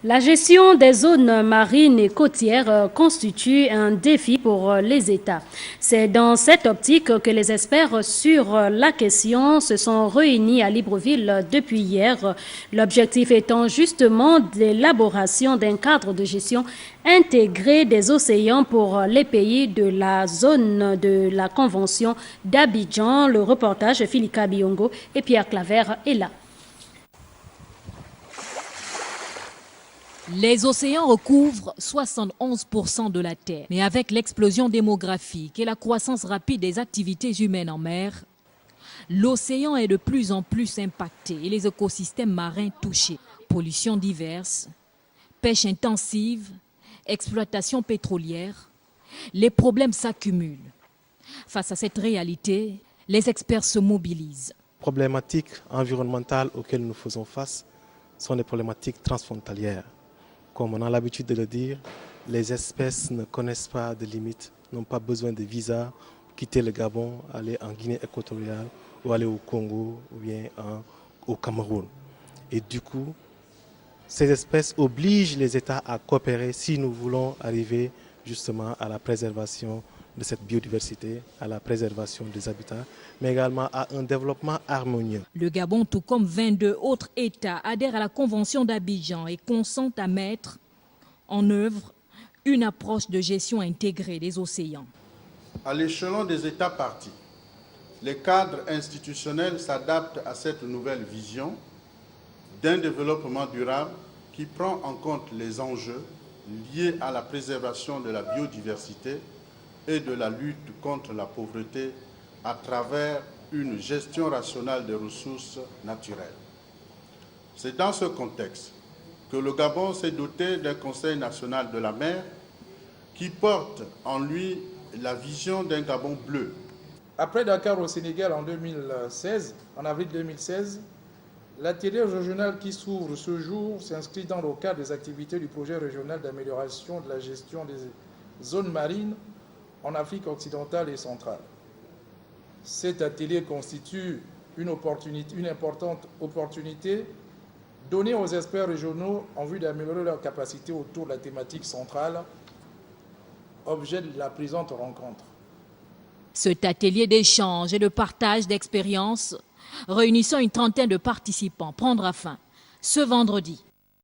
La gestion des zones marines et côtières constitue un défi pour les États. C'est dans cette optique que les experts sur la question se sont réunis à Libreville depuis hier. L'objectif étant justement l'élaboration d'un cadre de gestion intégré des océans pour les pays de la zone de la Convention d'Abidjan. Le reportage Philika Biongo et Pierre Claver est là. Les océans recouvrent 71% de la Terre. Mais avec l'explosion démographique et la croissance rapide des activités humaines en mer, l'océan est de plus en plus impacté et les écosystèmes marins touchés. Pollution diverse, pêche intensive, exploitation pétrolière, les problèmes s'accumulent. Face à cette réalité, les experts se mobilisent. Les problématiques environnementales auxquelles nous faisons face sont des problématiques transfrontalières. Comme on a l'habitude de le dire, les espèces ne connaissent pas de limites, n'ont pas besoin de visa pour quitter le Gabon, aller en Guinée équatoriale ou aller au Congo ou bien au Cameroun. Et du coup, ces espèces obligent les États à coopérer si nous voulons arriver justement à la préservation de cette biodiversité, à la préservation des habitats, mais également à un développement harmonieux. Le Gabon, tout comme 22 autres États, adhère à la Convention d'Abidjan et consent à mettre en œuvre une approche de gestion intégrée des océans. À l'échelon des États parties, les cadres institutionnels s'adaptent à cette nouvelle vision d'un développement durable qui prend en compte les enjeux liés à la préservation de la biodiversité et de la lutte contre la pauvreté à travers une gestion rationnelle des ressources naturelles. C'est dans ce contexte que le Gabon s'est doté d'un Conseil national de la mer qui porte en lui la vision d'un Gabon bleu. Après Dakar au Sénégal en avril 2016, l'atelier régional qui s'ouvre ce jour s'inscrit dans le cadre des activités du projet régional d'amélioration de la gestion des zones marines en Afrique occidentale et centrale. Cet atelier constitue une importante opportunité donnée aux experts régionaux en vue d'améliorer leurs capacités autour de la thématique centrale, objet de la présente rencontre. Cet atelier d'échange et de partage d'expériences réunissant une trentaine de participants prendra fin ce vendredi